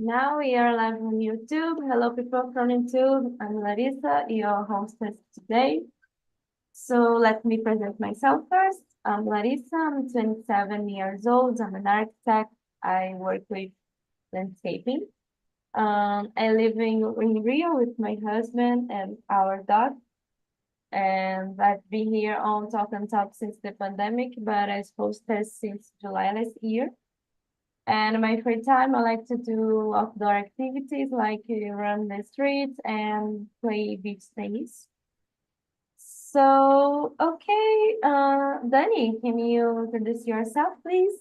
Now we are live on YouTube. Hello, people from YouTube. I'm Larissa, your hostess today. So let me present myself first. I'm Larissa. I'm 27 years old. I'm an architect. I work with landscaping. I live in Rio with my husband and our dog. And I've been here on Talk and Talk since the pandemic, but I posted since July last year. And in my free time, I like to do outdoor activities like run the streets and play beach tennis. So, okay, Danny, can you introduce yourself, please?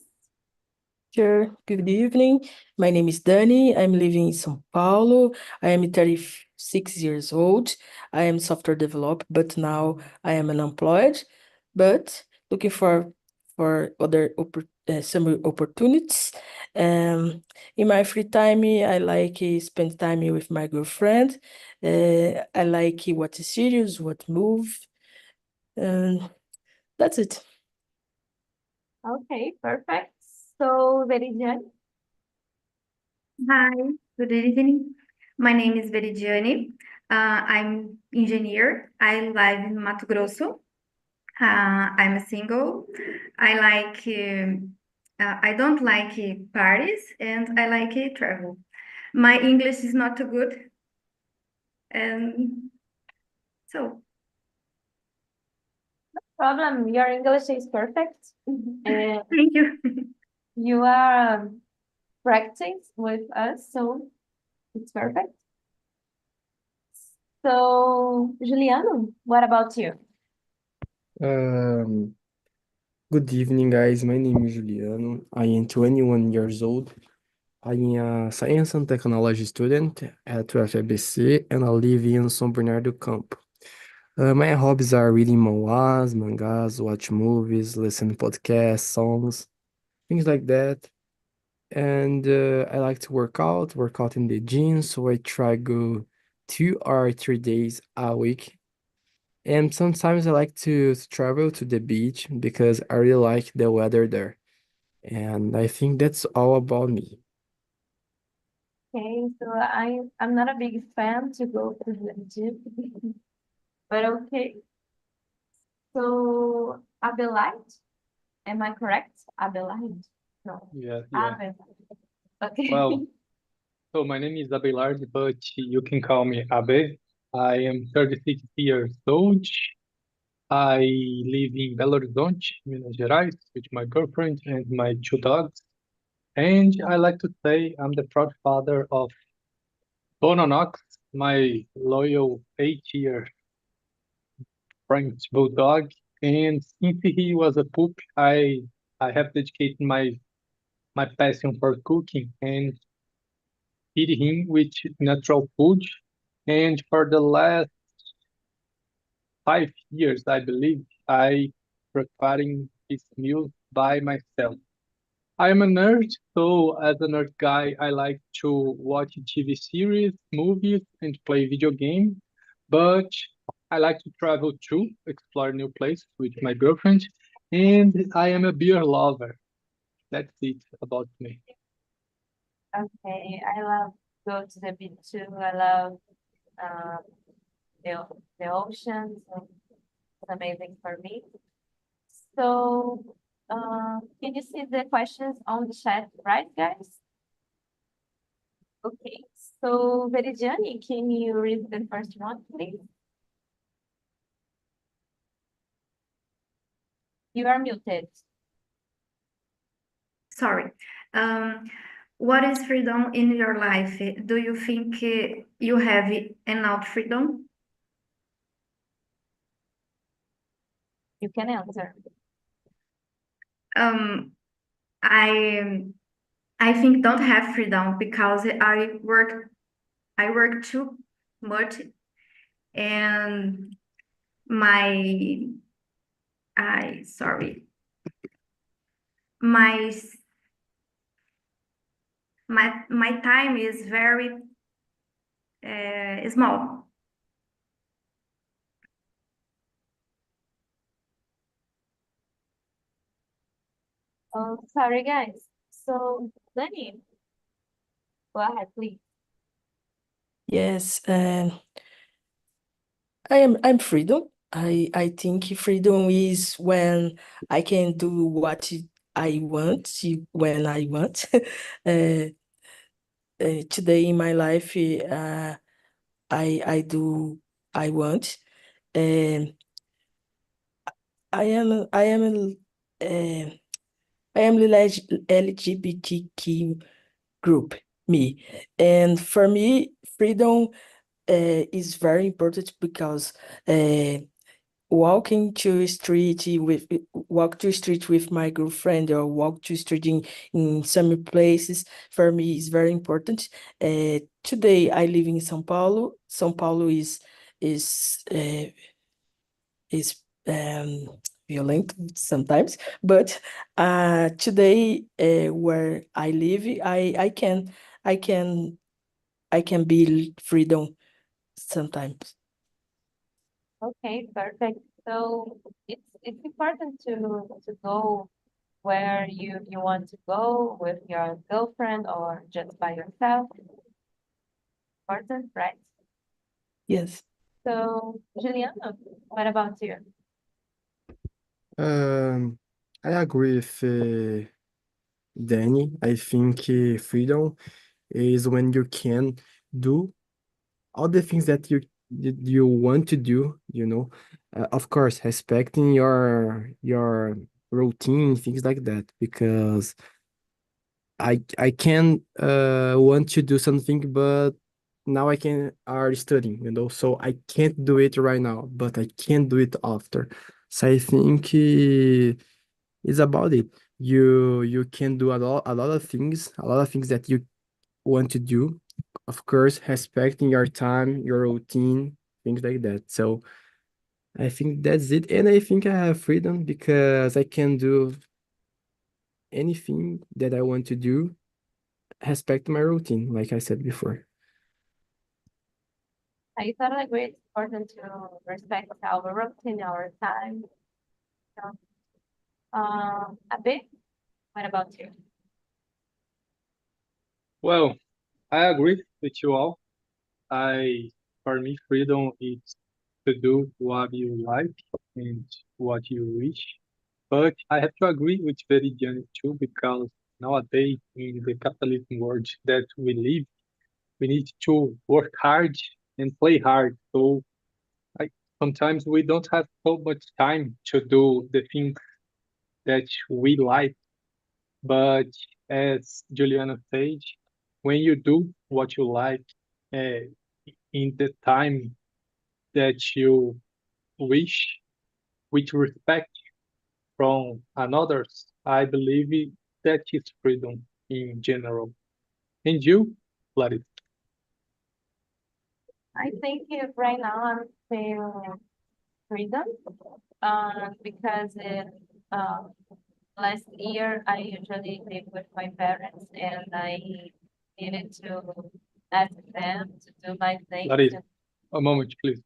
Sure. Good evening. My name is Dani. I'm living in São Paulo. I am 36 years old. I am software developer, but now I am unemployed, but looking for other some opportunities. In my free time, I like spend time with my girlfriend. I like watch series, watch movie, and that's it. Okay, perfect. So, Veridiane, Hi, good evening. My name is Veridiane. I'm engineer. I live in Mato Grosso. I'm a single. I like I don't like parties and I like travel. My English is not too good, and so problem, your English is perfect. And thank you. you are practicing with us, so it's perfect. So, Juliano, what about you? Um, Good evening, guys. My name is Juliano. I am 21 years old. I am a science and technology student at UFABC and I live in São Bernardo Campo. My hobbies are reading mangas, watch movies, listen to podcasts, songs, things like that. And I like to work out in the gym, so I try go 2 or 3 days a week. And sometimes I like to travel to the beach because I really like the weather there. And I think that's all about me. Okay, so I'm not a big fan to go to the gym, but okay. So Abelite, am I correct? Abelite? No, Yeah. Abel. Okay. Well, so my name is Abelard, but you can call me Abe. I am 36 years old. I live in Belo Horizonte, Minas Gerais, with my girlfriend and my two dogs. And I like to say I'm the proud father of Bononox, my loyal 8-year French bulldog. And since he was a pup, I have dedicated my passion for cooking and feed him with natural food. And for the last 5 years, I believe, I preparing his meals by myself. I am a nerd, so as a nerd guy, I like to watch TV series, movies, and play video games. But I like to travel too, explore new places with my girlfriend, and I am a beer lover. That's it about me. Okay, I love go to the beach too. I love um the oceans. So it's amazing for me. So, can you see the questions on the chat, right, guys? Okay. So, Veridiane, can you read the first one, please? You are muted. Sorry. Um, what is freedom in your life? Do you think you have enough freedom? You can answer. Um, I I think don't have freedom because I work too much and my I sorry my my time is very small. Oh, sorry, guys. So, Danny, Go ahead, please. Yes, I'm freedom. I think freedom is when I can do what I want when I want. Uh, Today in my life, I do I want. Um, I am uh, I am LGBTQ group, me, and for me, freedom is very important because walking to street with walk to street with my girlfriend or walk to street in some places for me is very important. Today I live in São Paulo. São Paulo is uh, is violent sometimes, but today where I live, I can I can be freedom sometimes. Okay, perfect. So it's important to go where you want to go with your girlfriend or just by yourself. Important, right? Yes. So, Juliana, what about you? I agree with Danny. I think freedom is when you can do all the things that you want to do, you know. Of course, respecting your routine, things like that, because I can want to do something, but now I can are studying, you know, so I can't do it right now, but I can do it after. So I think it's about it. You can do a lot of things that you want to do. Of course, respecting your time, your routine, things like that. So I think that's it. And I think I have freedom because I can do anything that I want to do, respect my routine, like I said before. I totally agree. It's important to respect our routine, our time. So, Abe, what about you? Well, I agree with you all. For me, freedom is to do what you like and what you wish. But I have to agree with Veridiana too, because nowadays in the capitalism world that we live, we need to work hard and play hard. So I, sometimes we don't have so much time to do the things that we like. But as Juliana said, when you do what you like uh, in the time that you wish, with respect from another's, I believe that is freedom in general. And you, Larissa? I think right now I'm feeling freedom, because uh, last year I usually live with my parents and I needed to ask them to do my things. Larissa, a moment, please.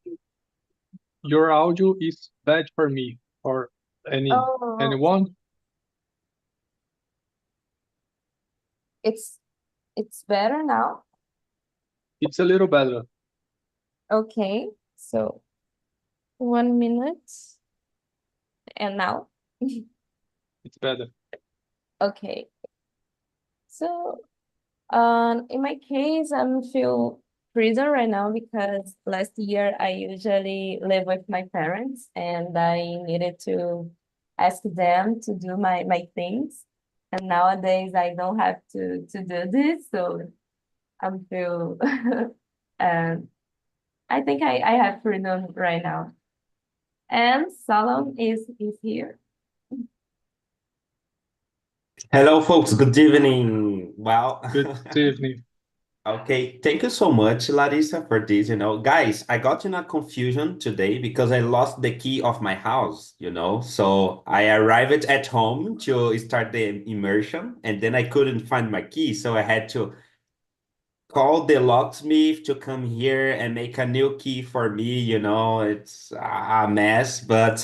Your audio is bad for me or Oh, anyone. it's it's better now. It's a little better. Okay, so 1 minute and now. It's better. Okay, so in my case, I'm feel freedom right now because last year I usually live with my parents and I needed to ask them to do my things. And nowadays I don't have to do this, so I'm feel I think I have freedom right now. And Salom is here. Hello, folks. Good evening. Well, Good evening. okay. Thank you so much, Larissa, for this. Guys, I got in a confusion today because I lost the key of my house. So I arrived at home to start the immersion and then I couldn't find my key. So I had to call the locksmith to come here and make a new key for me. It's a mess, but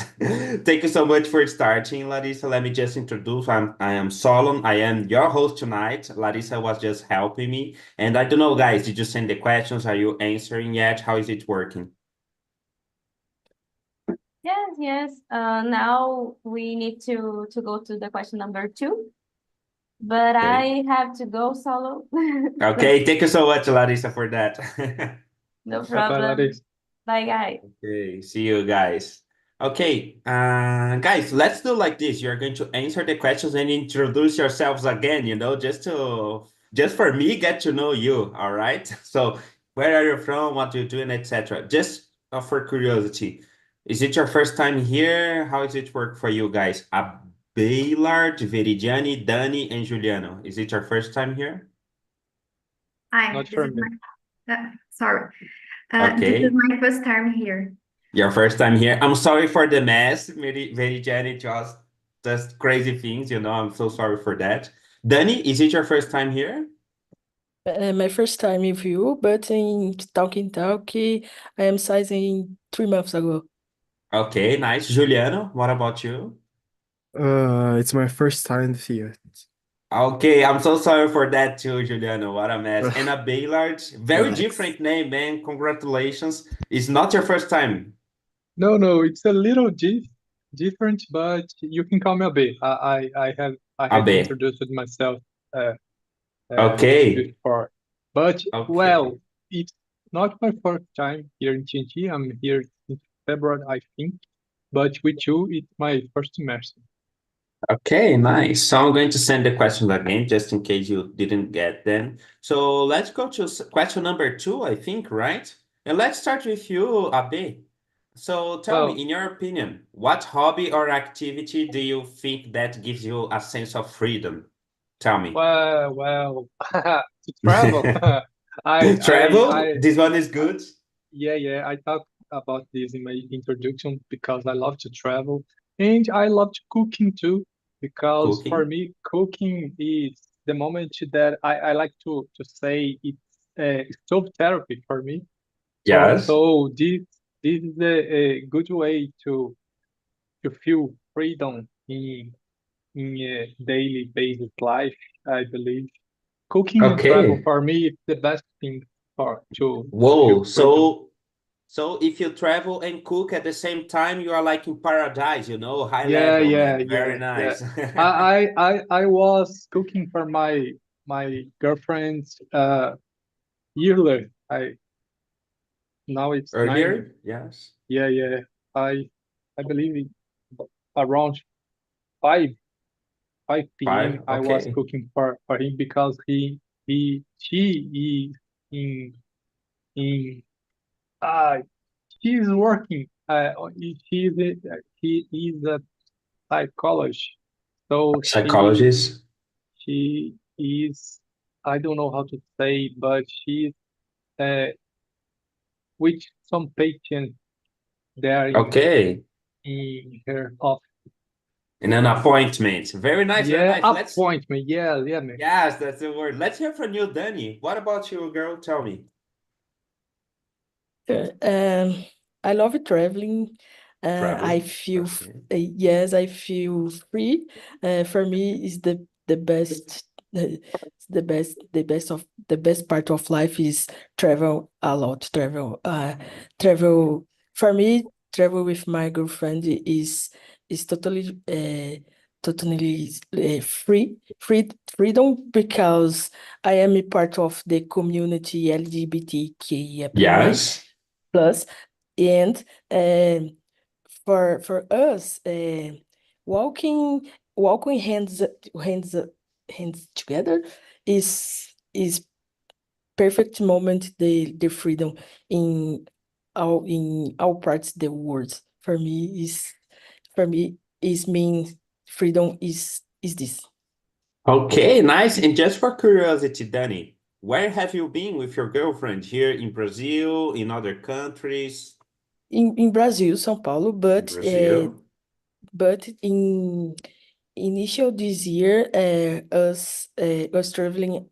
thank you so much for starting, Larissa. Let me just introduce. I am Solon. I am your host tonight. Larissa was just helping me. And I don't know, guys, did you send the questions? Are you answering yet? How is it working? Yes, yes. Now we need to go to the question number 2, but Okay. I have to go solo. Okay, thank you so much, Larissa, for that. No Bye bye, problem. Larissa. Bye, guys. Okay, see you guys. Okay, guys, let's do like this. You're going to answer the questions and introduce yourselves again, just for me get to know you, all right? So, where are you from, what you do, and etc. Just for curiosity, is it your first time here? How does it work for you guys? Baylard, Veridiani, Dani, and Juliano. Is it your first time here? Not This for is me. sorry. This is Okay. my first time here. Your first time here. I'm sorry for the mess, Jenny, just crazy things, I'm so sorry for that. Danny, is it your first time here? My first time with you, but in Talking I am sizing 3 months ago. Okay, nice. Juliano, what about you? It's my first time here. Okay, I'm so sorry for that too, Juliano. What a mess. And a Baylard, very Relax. different name, man. Congratulations. It's not your first time. No, it's a little different, but you can call me Abe. I had Abe. introduced myself uh, Okay. before, but Okay. well, it's not my first time here in TNT. I'm here since February, I think, but with you, it's my first semester. Okay, nice. So I'm going to send the questions again, just in case you didn't get them. So let's go to question number 2, I think, right? And let's start with you, Abe. So tell me, Well, in your opinion, what hobby or activity do you think that gives you a sense of freedom? Tell me. to travel. I, I, Travel? I, This one is I, good. yeah. I talked about this in my introduction because I love to travel and I love to cooking too. Because for Cooking? me, cooking is the moment that I like to say it's stove therapy for me. Yes. So this is a good way to feel freedom in a daily basis life, I believe. Cooking and travel Okay. for me is the best thing for to feel Whoa. freedom. So if you travel and cook at the same time, you are like in paradise, high Yeah, level, yeah, man. yeah, Very yeah. nice. I was cooking for my girlfriend's yearly. I now it's 9. Earlier? Yes. Yeah. I I believe it, around 5 5 p.m. 5. I was Okay. cooking for him because she is in she's working. He is a psychologist. So Psychologist. she is, I don't know how to say, but she's uh, with some patients there Okay. in her office. In an appointment. Very nice, very Yeah, nice. appointment. Yeah, man. Yes, that's the word. Let's hear from you, Danny. What about you, girl? Tell me. Uh, Um, I love traveling. I Traveling. feel Okay. yes, I feel free. For me, is the best, the best part of life is travel a lot. Travel for me. Travel with my girlfriend is totally freedom because I am a part of the community LGBTQIA Yes. plus, and for us, walking hands hands together is perfect moment the freedom in all parts the world for me is mean freedom is this. Okay, nice. And just for curiosity, Danny, where have you been with your girlfriend? Here in Brazil, in other countries? In Brazil, São Paulo, In Brazil. but in initial this year, us traveling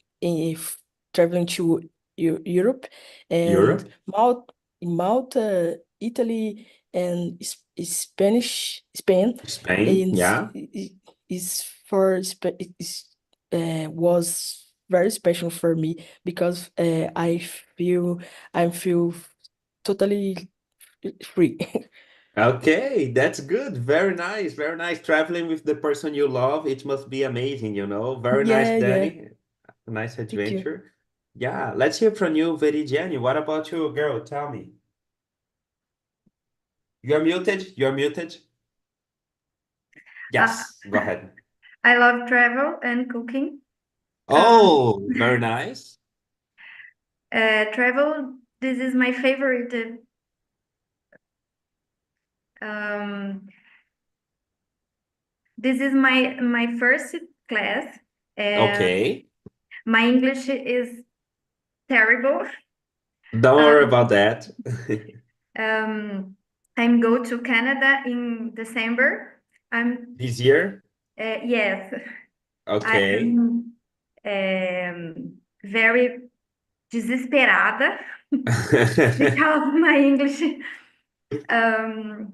to Europe, Europe? and Malta, Italy, and Spain Spain? is Yeah. is for was very special for me because I feel totally free. Okay, that's good. Very nice. Very nice. Traveling with the person you love, it must be amazing, you know. Very nice, Yeah. Danny. A nice Thank you. adventure. Yeah, let's hear from you, Veridiani. What about you, girl? Tell me. You're muted. You're muted. Uh, Yes, go ahead. I love travel and cooking. Oh, very nice. Travel, this is my favorite. Um, this is my first class. Okay. My English is terrible. Don't worry Um, about that. I'm go to Canada in December. I'm This year? yes, Okay. I'm very desesperada because my English. Um,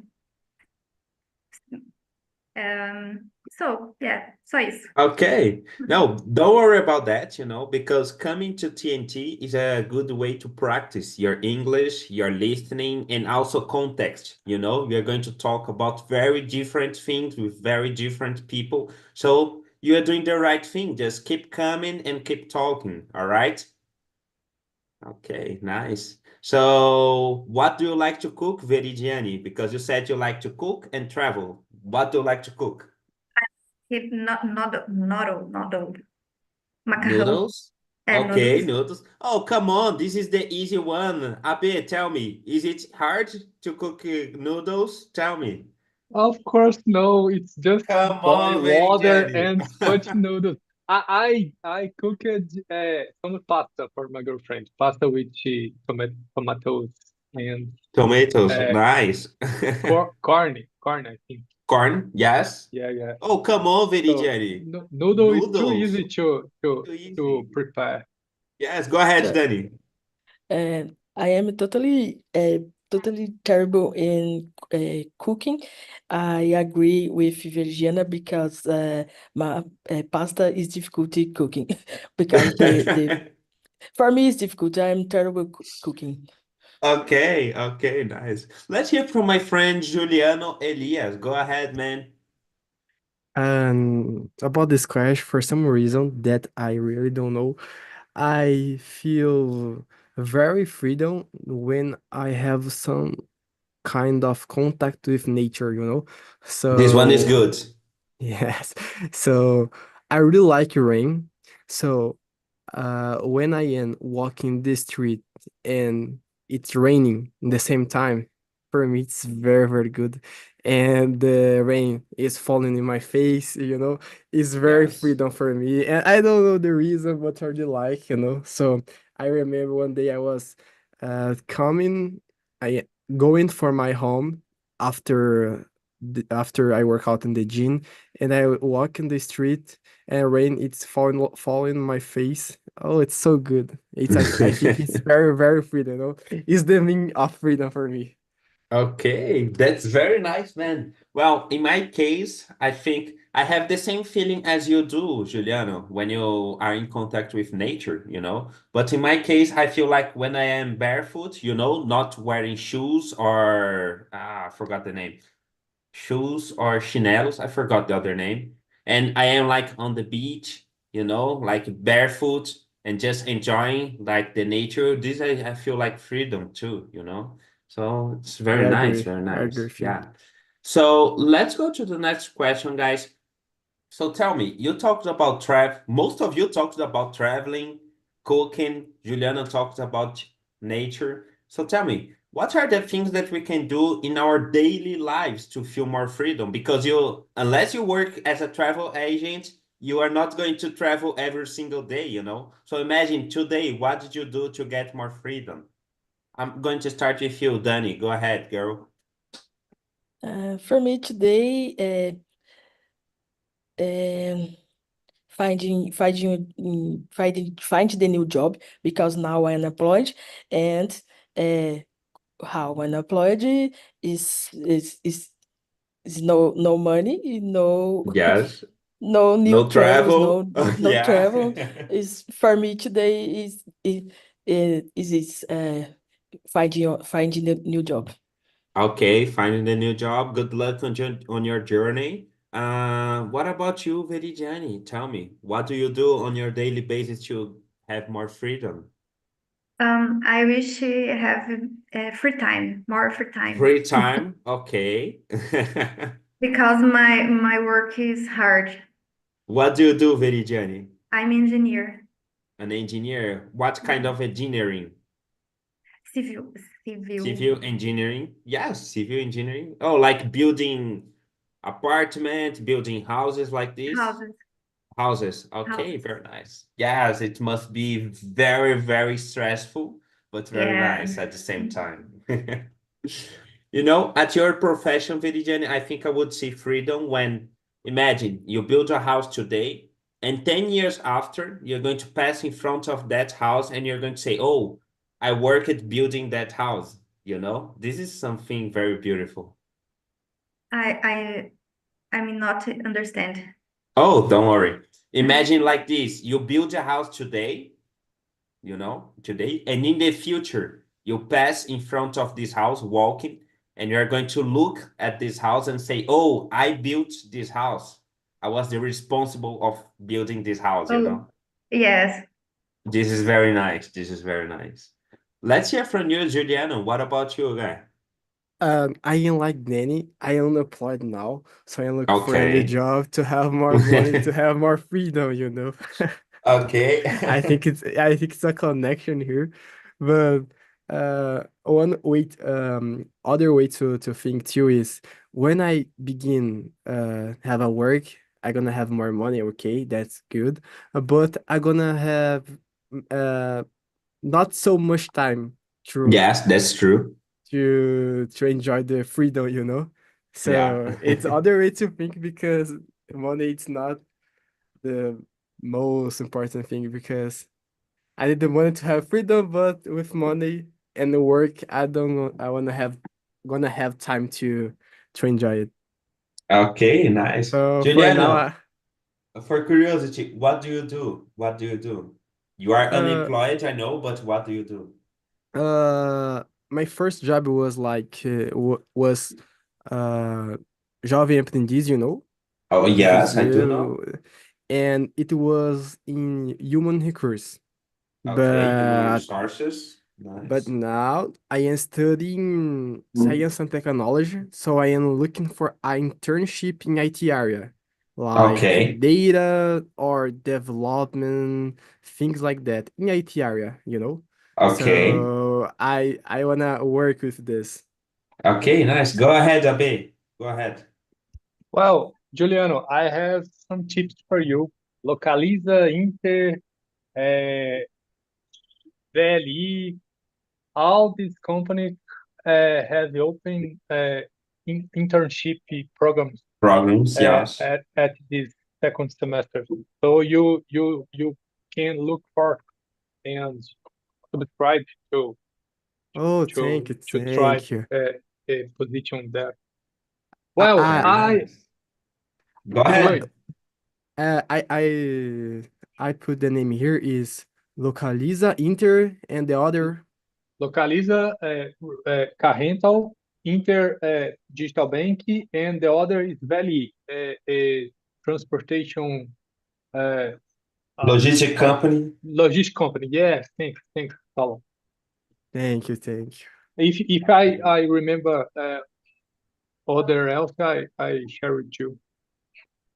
so yeah, só isso. Okay. No, don't worry about that, you know, because coming to TNT is a good way to practice your English, your listening, and also context. You know, we are going to talk about very different things with very different people. So you are doing the right thing. Just keep coming and keep talking. All right? Okay, nice. So what do you like to cook, Veridiani? Because you said you like to cook and travel. What do you like to cook? Noodle, macarrão, Noodles? Okay, noodles. noodles. Oh, come on. This is the easy one. Abe, tell me, is it hard to cook noodles? Tell me. Of course, no. It's just Come boil on, water Jenny. and put noodles. I cooked some pasta for my girlfriend. Pasta with tomatoes and Tomatoes, uh, nice. corn, I think. Corn, yes. Yeah, yeah. Oh, come on, So Jenny. no, noodle is too Noodles, easy to too to easy. prepare. Yes, go ahead, So, Danny. I am totally terrible in cooking. I agree with Virginia because my pasta is difficult in cooking because the for me it's difficult. I'm terrible cooking. Okay, okay, nice. Let's hear from my friend Juliano Elias. Go ahead, man. And about this crash, for some reason that I really don't know, I feel very freedom when I have some kind of contact with nature, you know? This one is So, good. yes. So, I really like rain. So, when I am walking the street and it's raining in the same time, for me it's very, very good. And the rain is falling in my face, you know, it's very Yes. freedom for me. And I don't know the reason, but I really like, you know. So I remember one day I was coming, I going for my home after after I work out in the gym, and I walk in the street and rain it's falling in my face. Oh, it's so good. I think it's very, very freedom, you know. It's the meaning of freedom for me. Okay, that's very nice, man. Well, in my case, I think I have the same feeling as you do, Juliano, when you are in contact with nature, you know. But in my case, I feel like when I am barefoot, you know, not wearing shoes or I forgot the name. Shoes or chinelos. I forgot the other name. And I am like on the beach, you know, like barefoot and just enjoying like the nature. This I feel like freedom too, you know. So it's I very nice, agree. very I agree nice. with you. Yeah. So let's go to the next question, guys. So tell me, you talked about travel. Most of you talked about traveling, cooking. Juliana talked about nature. So tell me, what are the things that we can do in our daily lives to feel more freedom? Because you, unless you work as a travel agent, you are not going to travel every single day, you know? So imagine today, what did you do to get more freedom? I'm going to start with you, Danny. Go ahead, girl. For me today, um, find the new job because now I'm unemployed, and how unemployed is no money, Yes. no new No travels, travel. no travel. Yeah. Is for me today is finding a new job. Okay, finding a new job. Good luck on your journey. What about you, Veridiani? Tell me, what do you do on your daily basis to have more freedom? I wish I have free time, more free time, Free time, okay. because my work is hard. What do you do, Veridiani? I'm engineer, An engineer? What kind of engineering? civil, civil Civil engineering? Yes, civil engineering. Oh, like building apartment, building houses like this? houses, Houses. Okay, houses. very nice. Yes, it must be very, very stressful, but very Yeah. nice at the same time. You know, at your profession, Viridian, I think I would see freedom when, imagine you build a house today, and 10 years after, you're going to pass in front of that house and you're going to say, oh, I worked building that house. You know, this is something very beautiful. I I mean not to understand. Oh, don't worry. Imagine like this, you build a house today, today, and in the future, you pass in front of this house walking, and you're going to look at this house and say, oh, I built this house. I was the responsible of building this house, you Oh, know? yes. This is very nice. This is very nice. Let's hear from you, Juliano. What about you, guy? I am like Danny. I am unemployed now, so I look for a new Okay. job to have more money, to have more freedom, you know. Okay. I think it's a connection here, but one way other way to think too is when I begin have a work, I gonna have more money. Okay, that's good, but I gonna have uh not so much time to Yes, that's true. to enjoy the freedom, you know. Yeah. So it's other way to think because money it's not the most important thing because I need the money to have freedom, but with money and the work, I gonna have time to enjoy it. Okay, nice. So for now, Juliano, for curiosity, what do you do? What do you do? You are uh, unemployed, I know, but what do you do? my first job was was uh jovem aprendiz, you know, Oh, in yes, I do Brazil, know. and it was in human resource. Okay, human But resources. But Nice. now I am studying science and technology, so I am looking for an internship in IT area, like Okay, data or development, things like that in IT area, you know. okay, So I wanna work with this. okay, nice. Go ahead, Abe. Go ahead. Well, Juliano, I have some tips for you. Localiza, Inter, eh, VLE, all these companies have open internship programs Programs, yes. at this second semester. So you can look for and subscribe to Oh, to try thank you. a position there. I Well, Very nice. Go go uh, ahead. ahead. uh, I I I put the name here is Localiza Inter and the other. Localiza, Car Rental, Inter Digital Bank, and the other is Valley, a transportation uh, uh, Logistic uh, company. logistics company. Yes, thanks, Paulo. Thank you. If I remember other else, I share with you.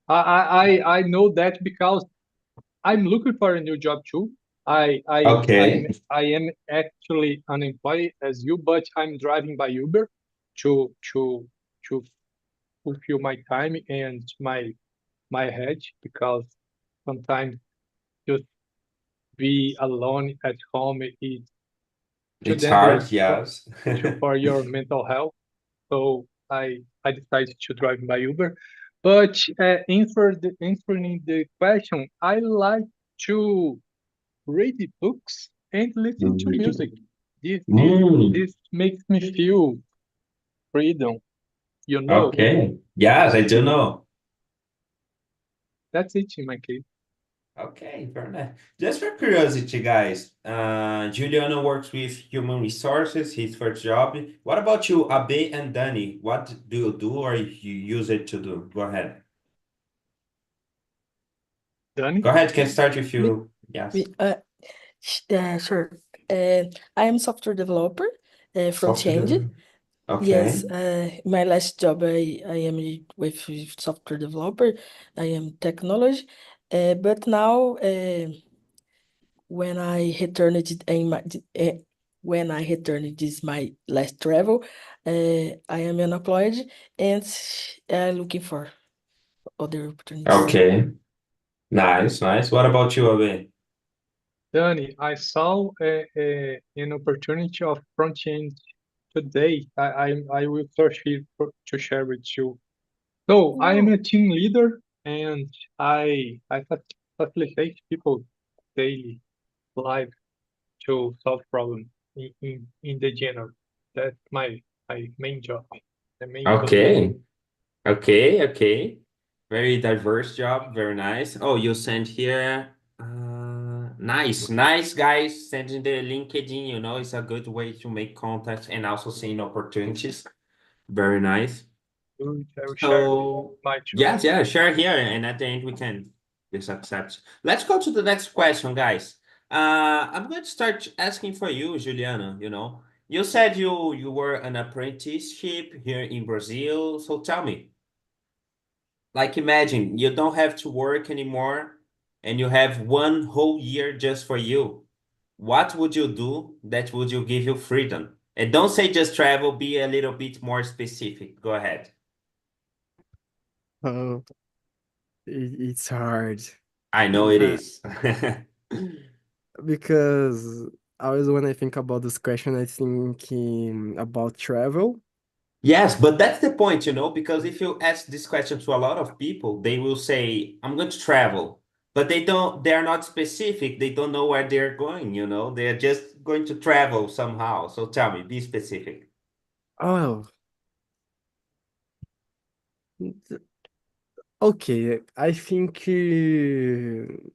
I know that because I'm looking for a new job too. Okay. I am actually unemployed as you, but I'm driving by Uber to to to fulfill my time and my head because sometimes just be alone at home is too It's hard, dangerous yes. for your mental health. So I decided to drive by Uber. But answering the question, I like to read books and listen to music. This this Mm, this makes me feel freedom, you know. okay. Yes, I do know. That's it in my case. Okay, very nice. Just for curiosity, guys, Juliano works with human resources, his first job. What about you, Abe and Danny? What do you do or you use it to do? Go ahead. Dani? Go ahead, can start with Me, you. Yes. me, sure. I am software developer, front end. Software. Yes, Okay. my last job I am with software developer. I am technology, but now when I returned when I returned this my last travel, I am unemployed and looking for other opportunities. Okay. Nice, nice. What about you, Abe? Dani, I saw an opportunity of front end today. I will search here to share with you. So I am Oh, a team leader and I facilitate people daily life to solve problems in the general. That's my main job, the main solution. Okay. Okay, okay. Very diverse job, very nice. Oh, you sent here. Nice, nice guys. Sending the LinkedIn, it's a good way to make contacts and also seeing opportunities. Very nice. Good. I will share So, my two. yes, yeah, share here, and at the end we can just accept. Let's go to the next question, guys. I'm going to start asking for you, Juliana. You said you were an apprenticeship here in Brazil. So tell me, like imagine you don't have to work anymore and you have one whole year just for you. What would you do that would you give you freedom? And don't say just travel, be a little bit more specific. Go ahead. Oh, it's hard. I know it Uh, is. because always when I think about this question, I think about travel. Yes, but that's the point, because if you ask this question to a lot of people, they will say, I'm going to travel. But they're not specific. They don't know where they're going. They're just going to travel somehow. So tell me, be specific. Oh, okay. I think I'm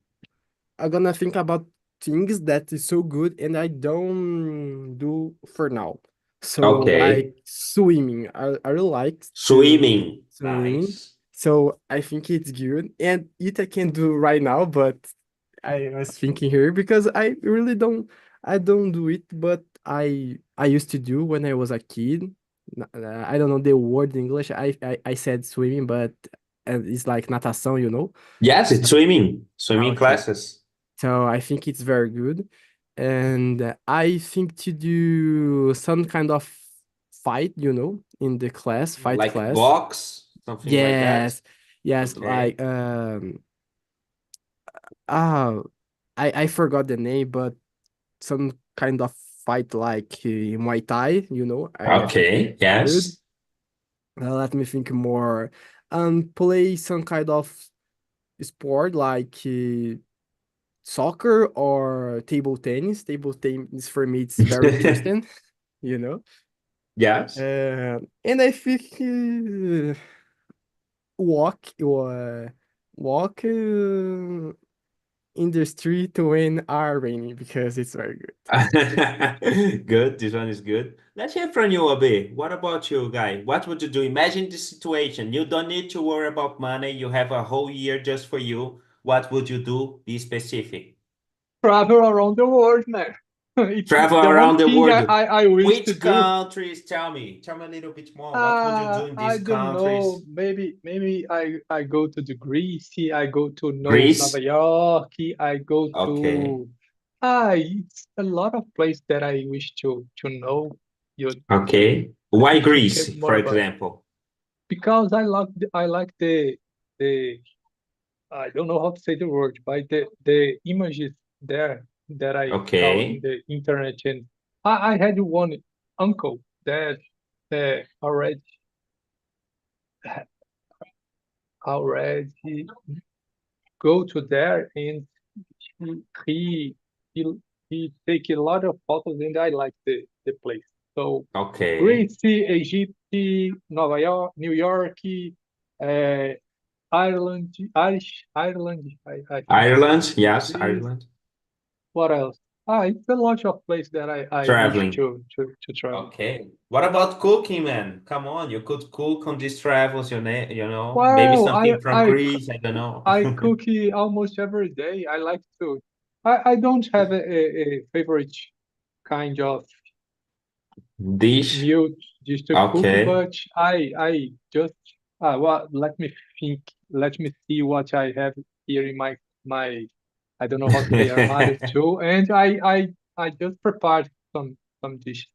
gonna think about things that is so good and I don't do for now. So like Okay. swimming. I really like to Swimming. swimming. Nice. So I think it's good. And it I can do right now, but I was thinking here because I don't do it, but I used to do when I was a kid. I don't know the word in English. I said swimming, but it's like natation, you know? Yes, it's swimming. Swimming Okay. classes. So I think it's very good. And I think to do some kind of fight, in the class, fight Like class. box, something like that. Yes. Yes, Okay. like ah I forgot the name, but some kind of fight like Muay Thai, I think Okay. good. Yes. Let me think more. Play some kind of sport like soccer or table tennis. Table tennis for me it's very interesting, you know. Yes. And I think walk walk in the street when are raining because it's very good. Good. This one is good. Let's hear from you, Abe. What about you, guy? What would you do? Imagine this situation. You don't need to worry about money. You have a whole year just for you. What would you do? Be specific. Travel around the world, man. It's Travel the one around the thing world. I wish to Which do. countries? Tell me. Tell me a little bit more. What would you do in I these don't know. countries? Maybe I go to the Greece. I go to know Nova Greece? York. I go Okay. to it's a lot of places that I wish to know. You Okay. let Why me think Greece, more for about example? because I like the I don't know how to say the word, but the images there that I saw in Okay. the internet, and I had one uncle that already already go to there, and he he he take a lot of photos, and I like the place. So Okay. Greece, Egypt, Nova York, New York, Ireland, Ireland. I think Ireland, is yes, this. Ireland. What else? It's a lot of places that I wish Traveling. to travel. Okay. What about cooking, man? Come on, you could cook on these travels, you know, maybe Well, something from Greece, I don't know. I cook almost every day. I like to. I don't have a favorite kind of Dish. meal just to cook, Okay. but I just well, let me think. Let me see what I have here in my I don't know how to say armário too, and I just prepared some dish.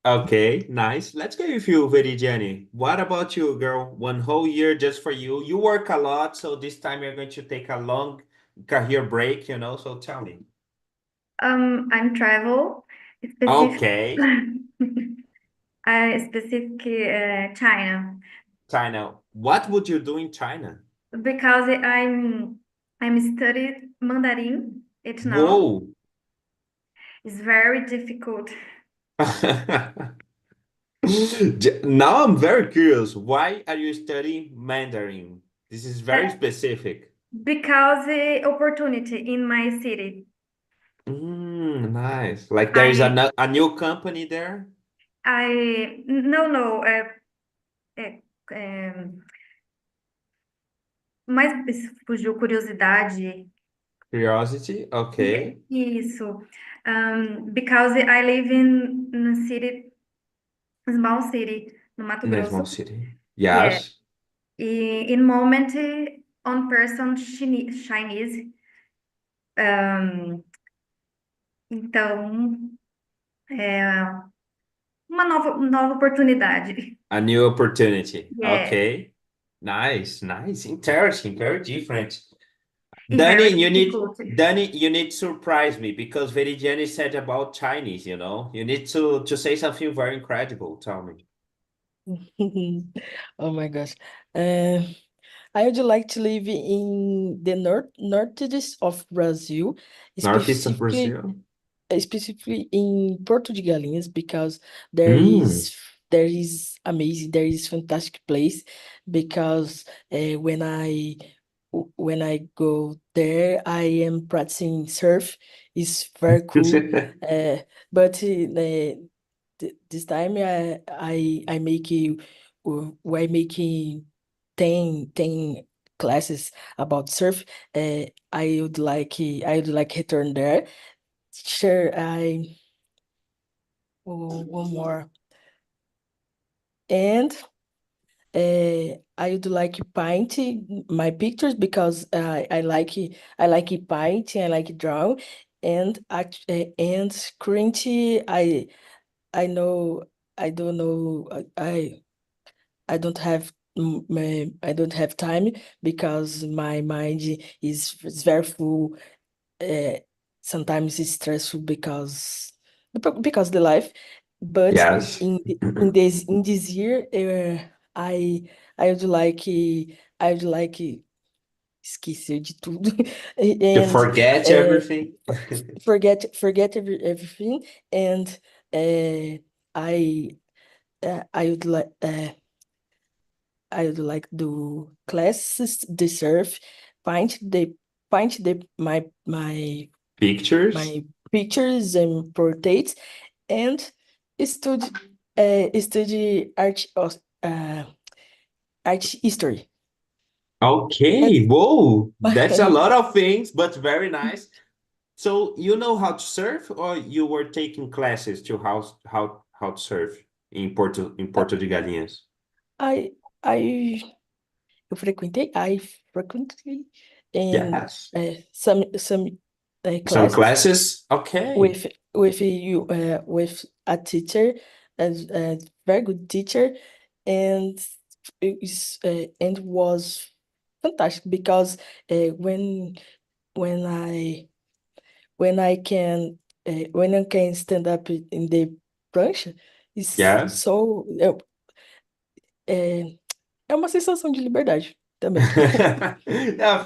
Okay, nice. Let's go with you, Veridiani. What about you, girl? One whole year just for you. You work a lot, so this time you're going to take a long career break, you know, so tell me. I'm travel specific, Okay, specific China China. What would you do in China? because I'm studying Mandarin. It's now. Whoa. It's very difficult Now I'm very curious. Why are you studying Mandarin? This is very uh, specific. because the opportunity in my city. Nice. Like there is I a new company there? I no é, é, mas fugiu curiosidade. Curiosity? Okay. Isso. Because I live in a city, small city, no Mato In a small Grosso. city. Yeah. Yes. In moment, on person Chinese. Então, é uma nova oportunidade. A new opportunity. Yeah. Okay. Nice, nice. Interesting. Very different. E very Danny, difficult. You need to surprise me because Veridiani said about Chinese, you know. You need to say something very incredible. Tell me. Oh my gosh. Uh, I would like to live in the northeast of Brazil, Northeast of specifically Brazil. specifically in Porto de Galinhas, because there Mm. is there is amazing, there is fantastic place, because when I go there, I am practicing surf. It's very cool. But this time I make I making 10 classes about surf. I would like return there. Sure, one more. And I would like paint my pictures, because I like painting, I like drawing, and currently I know I don't know I don't have I don't have time, because my mind is very full. uh, Sometimes it's stressful because the life. But Yes. in this year, I I would like I would like esquecer de tudo To and forget uh, everything. forget everything. And uh, I I would like do classes, the surf, paint the Pictures. my pictures and portraits, and study study art history. And Okay. Whoa. That's a lot of things, but very nice. So you know how to surf, or you were taking classes to how to surf in Porto de Galinhas? I I I frequently in Yes. some Some classes classes? Okay. with you with a teacher, a very good teacher, and and was fantastic, because when when I when I can stand up in the prancha, it's Yes. so é uma sensação de liberdade. também. A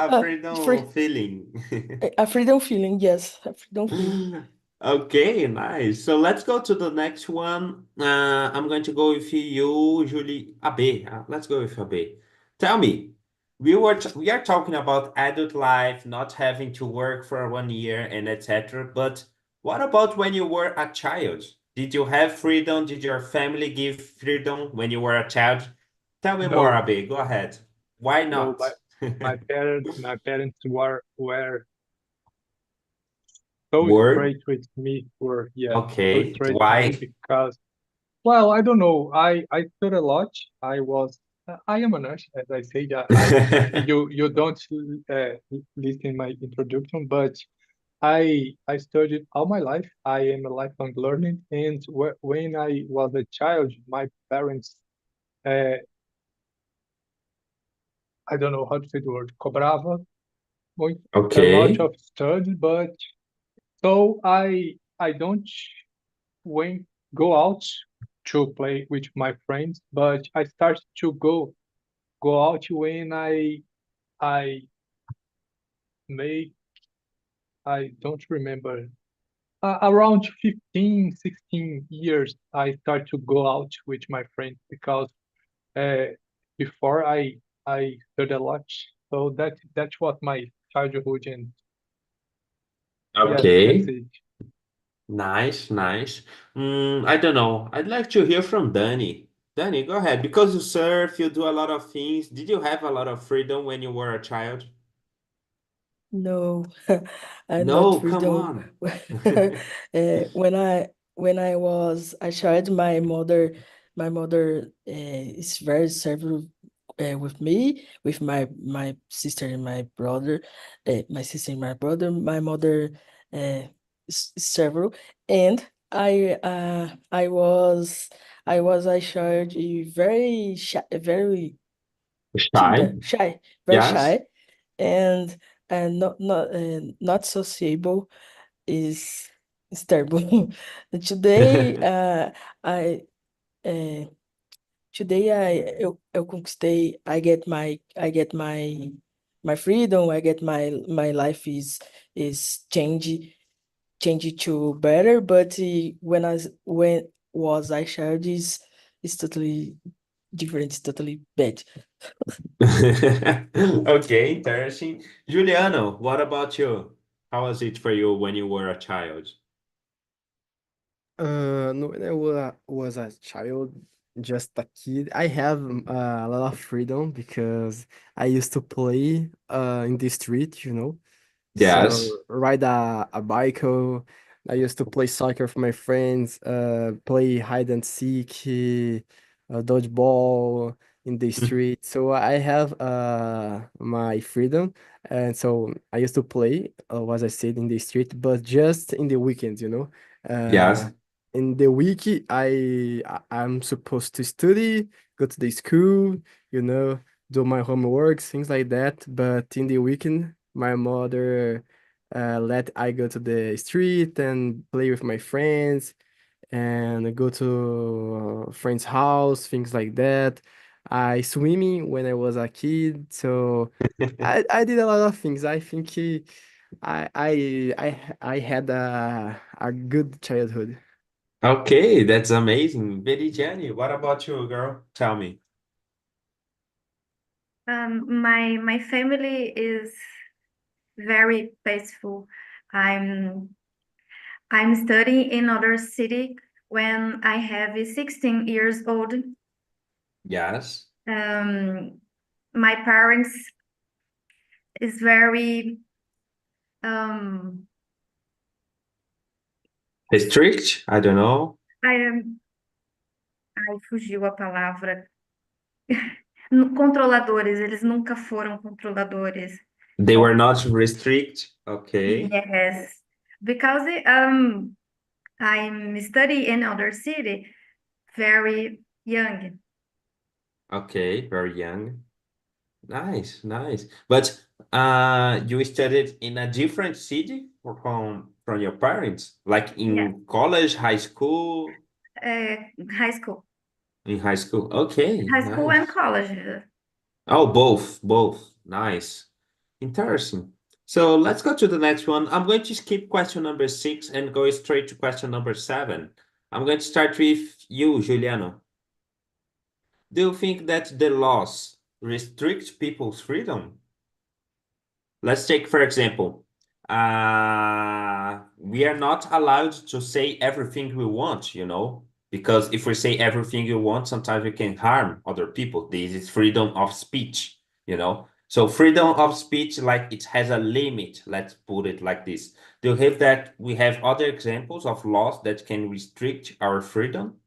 Ah, freedom free, feeling. a freedom feeling, yes, a freedom feeling. Okay, nice. So let's go to the next one. I'm going to go with you, Julie. Abe. Let's go with Abe. Tell me, we are talking about adult life, not having to work for 1 year and etc. But what about when you were a child? Did you have freedom? Did your family give freedom when you were a child? Tell me more, No, Abe. Go ahead. Why no, not? my parents were so Word. straight with me, were yeah, so Okay. straight with me Why? because well, I don't know. I studied a lot. I am a nurse, as I said. You don't uh, listen my introduction, but I studied all my life. I am a lifelong learning, and when I was a child, my parents, uh, I don't know how to say the word, cobrava muito, a lot Okay. of study, but so I don't went go out to play with my friends, but I started to go out when I make I don't remember around 15, 16 years I start to go out with my friends because uh, before I studied a lot. So that's what my childhood and yes, that's Okay. it. Nice, nice. I don't know. I'd like to hear from Danny. Danny, go ahead. Because you surf, you do a lot of things. Did you have a lot of freedom when you were a child? No, I'm not No, come freedom. on. When I was a child, my mother is very several with me, with my sister and my brother, my sister and my brother. My mother uh, is several, and I was a child very shy, very Shy? timid, shy, very Yes. shy, and not sociable is terrible. Today, I uh, today eu conquistei. I get my freedom. I get my life is change to better. But when was I child is totally different. It's totally bad. Okay, interesting. Juliano, what about you? How was it for you when you were a child? No, when I was a child, just a kid, I have a lot of freedom because I used to play in the street, you know. Yes. So ride a bike. I used to play soccer with my friends, play hide and seek, dodgeball in the street. So I have my freedom, and so I used to play, as I said, in the street, but just in the weekends, you know. Yes. In the week, I'm supposed to study, go to the school, you know, do my homework, things like that. But in the weekend, my mother let I go to the street and play with my friends and go to a friend's house, things like that. I swimming when I was a kid, so I did a lot of things. I think I had a good childhood. Okay, that's amazing. Jenny, what about you, girl? Tell me. My family is very peaceful. I'm I'm studying in other city when I have 16 years old. Yes. My parents is very um Strict? I don't know. I am ai fugiu a palavra. Controladores, eles nunca foram controladores. They were not restrict. Okay. Yes, because I'm studying in other city very young. Okay, very young. Nice, nice. But you studied in a different city from your parents, like Yeah, in college, high school, high school, in high school. Okay, high school and nice. college. Oh, both. Nice. Interesting. So let's go to the next one. I'm going to skip question number 6 and go straight to question number 7. I'm going to start with you, Juliano. Do you think that the laws restrict people's freedom? Let's take, for example, we are not allowed to say everything we want, because if we say everything we want, sometimes we can harm other people. This is freedom of speech. So freedom of speech, like it has a limit, let's put it like this. Do you have that we have other examples of laws that can restrict our freedom?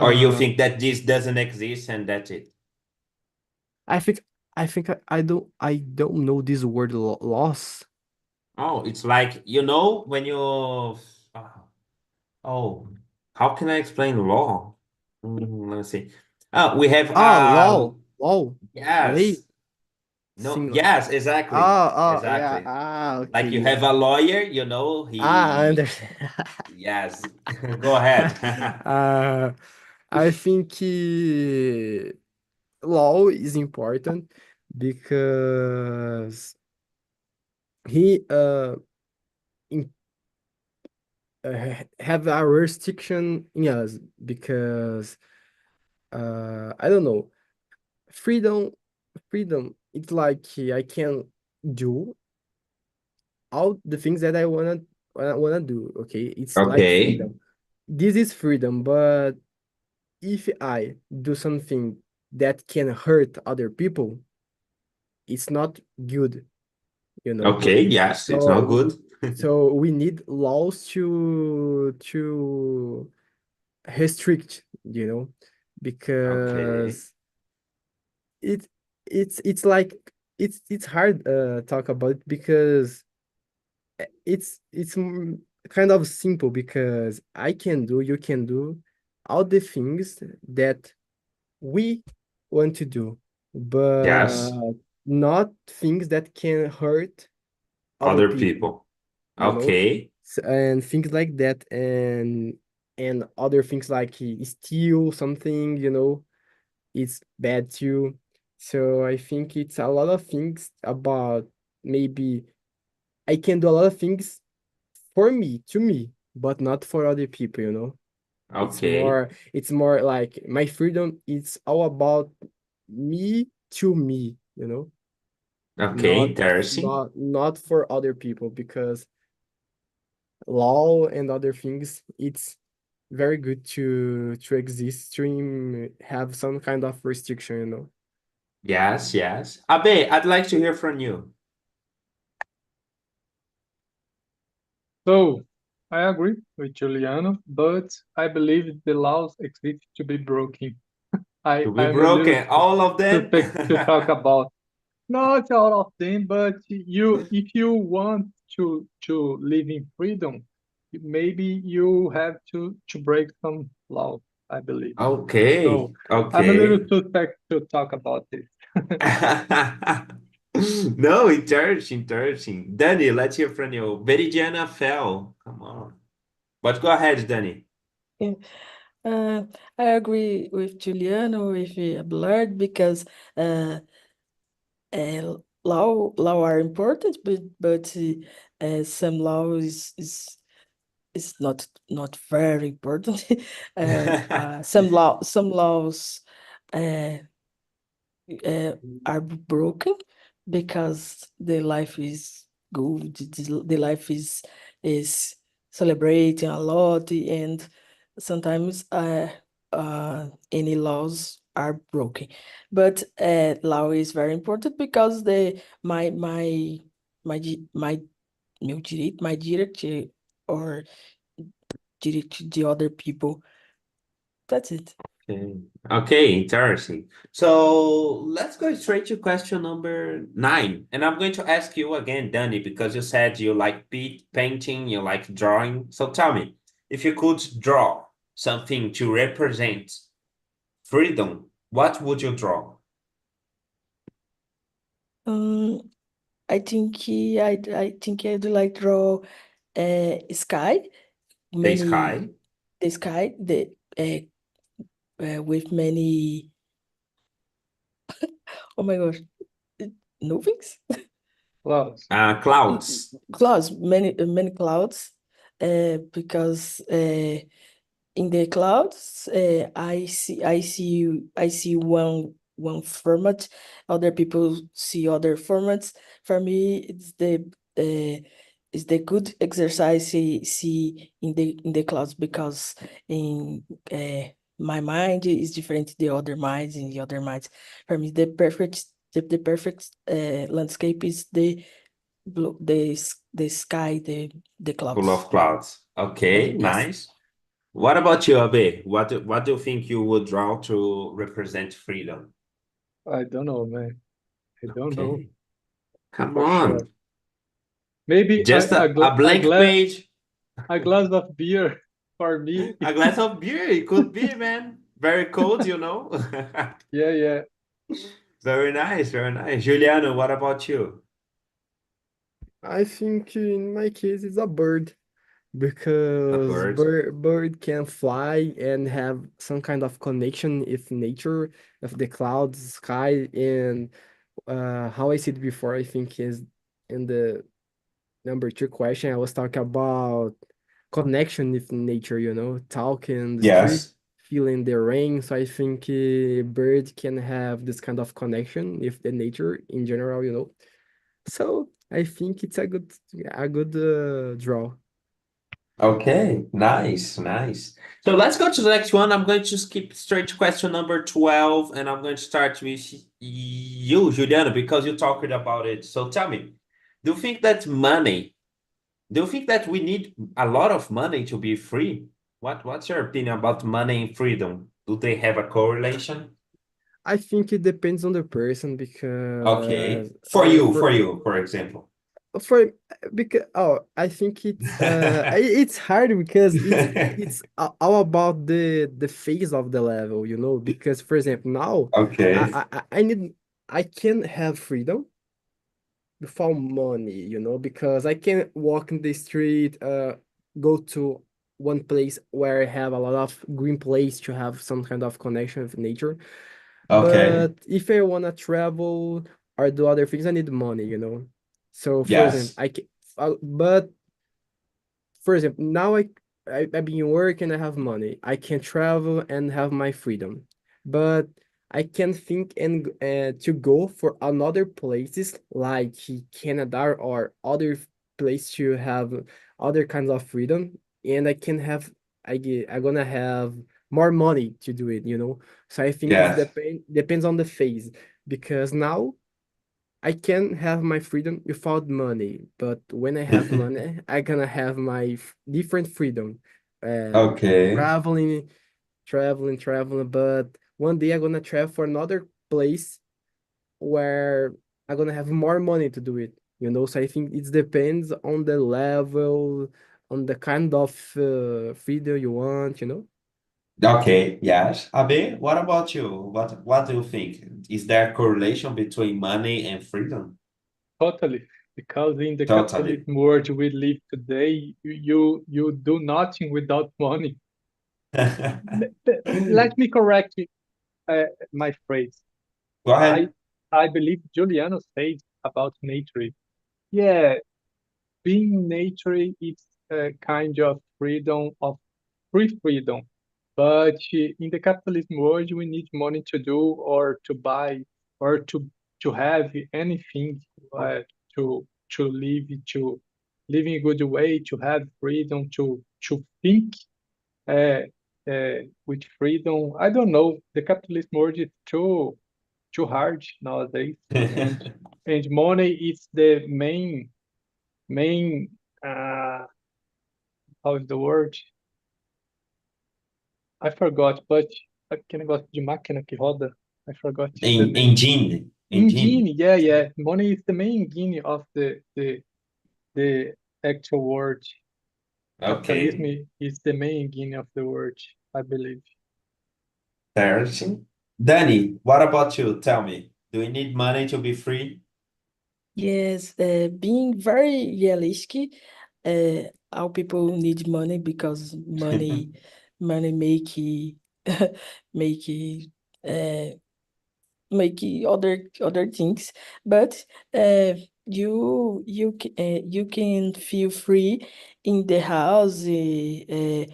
Or you Uh, think that this doesn't exist and that's it? I think I don't know this word loss. Oh, it's like, when you oh, how can I explain law? Let me see. Oh, we have Law, lei, yes. No, sim. yes, exactly. Yeah. Exactly. Okay, Like you yeah. have a lawyer, I he understand. yes. Go ahead. Uh, I think law is important because he in, have a restriction in us because I don't know, freedom it's like I can do all the things that I wanna do. Okay, it's like Okay. freedom. This is freedom, but if I do something that can hurt other people, it's not good, you know. Okay, yes, it's not So good. so we need laws to restrict, Okay. because it it's like it's hard talk about it because it's kind of simple because you can do all the things that we want to do, but Yes, not things that can hurt other other people, people. you know, Okay. and things like that, and other things like steal something, it's bad too. So I think it's a lot of things about maybe I can do a lot of things for me, to me, but not for other people, It's Okay. more it's more like my freedom is all about me to me, Okay, not interesting. not for other people because law and other things it's very good to exist to have some kind of restriction, Yes, yes. Abe, I'd like to hear from you. So I agree with Juliano, but I believe the laws exist to be broken. To be I'm a little broken, all of them? to talk about not all of them, but if you want to live in freedom, maybe you have to break some laws, I believe. Okay, So I'm a little okay. too tech to talk about this. No, interesting. Danny, let's hear from you. Veridiana fell. Come on. But go ahead, Danny. Yeah. I agree with Juliano, with Abelard, because uh, law are important, but some law is not very important. Some laws uh, uh, are broken because the life is good, the life is celebrating a lot, and sometimes any laws are broken. But law is very important because my meu direito, my direito or direito de other people. That's it. Okay. Okay, interesting. So let's go straight to question number 9. And I'm going to ask you again, Danny, because you said you like painting, you like drawing. So tell me, if you could draw something to represent freedom, what would you draw? Um, I think I'd like draw sky, The sky? many the sky, with many Oh my gosh. Nuvens? Clouds. Clouds. Clouds, many clouds, because in the clouds, I see one format. Other people see other formats. For me, it's the good exercise see in the clouds, because in my mind is different the other minds in the other minds. For me, the perfect landscape is the blue, the sky, the Full clouds. of clouds. Okay, Yes. nice. What about you, Abe? What do you think you would draw to represent freedom? I don't know, man. I don't know Okay, come for sure. on. Maybe Just a blank page, a glass of beer for me. a glass of beer. It could be, man. Very cold, you know. Yeah, yeah. Very nice, very nice. Juliano, what about you? I think in my case it's a bird A because bird. bird can fly and have some kind of connection with nature, of the clouds, sky, and how I said before, I think is in the number two question, I was talking about connection with nature, talking in the street, Yes. feeling the rain. So I think birds can have this kind of connection with the nature in general. So I think it's a good draw. Okay, nice, nice. So let's go to the next one. I'm going to skip straight to question number 12, and I'm going to start with you, Juliana, because you talked about it. So tell me, do you think that money, do you think that we need a lot of money to be free? What's your opinion about money and freedom? Do they have a correlation? I think it depends on the person Okay. because For you, for example. for because I think it's hard because it's all about the phase of the level, because for example now Okay. I can have freedom without money, because I can walk in the street, go to one place where I have a lot of green place to have some kind of connection with nature. Okay. But if I wanna travel or do other things, I need money. So for example, Yes. I can, but for example, now I've been working, I have money. I can travel and have my freedom. But I can think and to go for another places like Canada or other place to have other kinds of freedom, and I can have I'm gonna have more money to do it. So I think it's Yes. depends on the phase, because now I can have my freedom without money, but when I have money, I gonna have my different freedom. Okay. Traveling, traveling. But one day I'm gonna travel for another place where I'm gonna have more money to do it. So I think it depends on the level, on the kind of freedom you want. Okay, yes. Abe, what about you? What do you think? Is there a correlation between money and freedom? Totally. Because in the Totally. capitalism world we live today, you do nothing without money. Let me correct my phrase. Go I ahead. I believe Giuliano said about nature. Yeah, being nature is a kind of freedom of free freedom. But in the capitalism world, we need money to do or to buy or to have anything uh, to live in a good way, to have freedom, to think uh, with freedom. I don't know. The capitalist world is too hard nowadays, and and money is the main how is the word? I forgot, but aquele negócio de máquina que roda. I forgot the name. Engine. Engine, yeah, yeah. Money is the main engine of the actual word. Okay. Capitalism is the main engine of the word, I believe. Interesting. Danny, what about you? Tell me, do we need money to be free? Yes, being very realistic, all people need money because money make make uh, make other things, but you can feel free in the house, in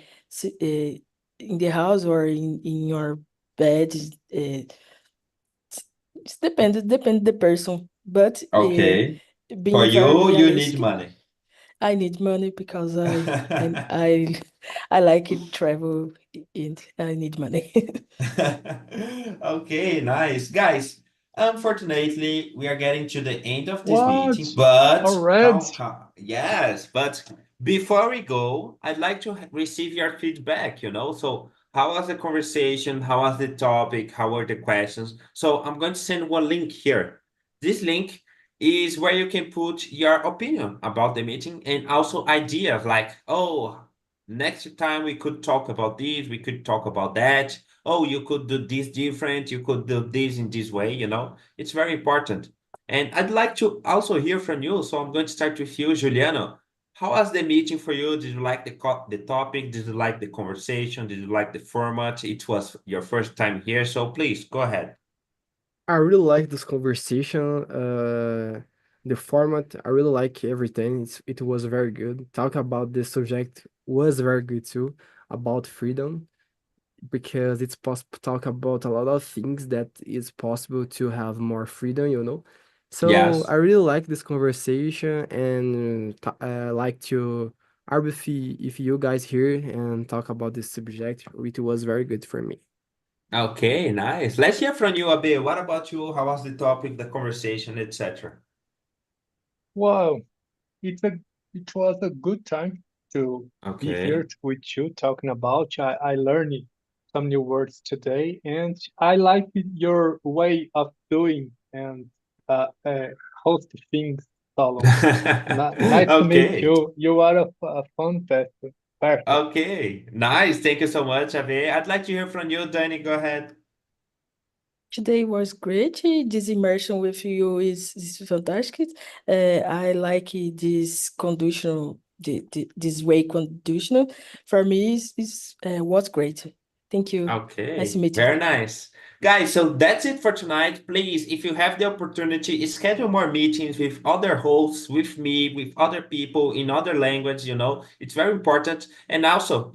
the house or in your bed. It depends the person, but Okay. For being very you, you need realistic, money. I need money because I I like it travel and I need money. Okay, nice. Guys, unfortunately, we are getting to the end of this What? meeting, but Already? yes, but before we go, I'd like to receive your feedback, So, how was the conversation? How was the topic? How were the questions? So, I'm going to send one link here. This link is where you can put your opinion about the meeting and also ideas like, oh, next time we could talk about this, we could talk about that. Oh, you could do this different, you could do this in this way. It's very important. And I'd like to also hear from you. So I'm going to start with you, Juliano. How was the meeting for you? Did you like the topic? Did you like the conversation? Did you like the format? It was your first time here, so please go ahead. I really like this conversation. The format, I really like everything. It was very good. Talk about the subject was very good too, about freedom, because it's possible to talk about a lot of things that is possible to have more freedom. So I Yes. really like this conversation and like to are with if you guys here and talk about this subject. It was very good for me. Okay, nice. Let's hear from you a bit. What about you? How was the topic, the conversation, etc.? Wow. It's a it was a good time to be here Okay. with you talking about. I learned some new words today, and I like your way of doing and host things, Solon. Nice to meet Okay. you. You are a fun person. Perfect. Okay. Nice. Thank you so much, Abe. I'd like to hear from you, Danny. Go ahead. Today was great. This immersion with you is fantastic. I like this conditional, this way conditional. For me, is was great. Thank you. Nice to Okay, meet you. very nice. Guys, so that's it for tonight. Please, if you have the opportunity, schedule more meetings with other hosts, with me, with other people in other language. It's very important. And also,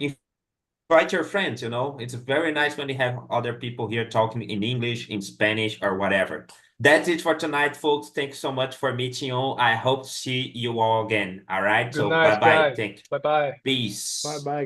invite your friends. It's very nice when you have other people here talking in English, in Spanish, or whatever. That's it for tonight, folks. Thanks so much for meeting you. I hope to see you all again. All right, Good so night, bye-bye. guys. Thank you. Bye bye. Bye Peace. bye.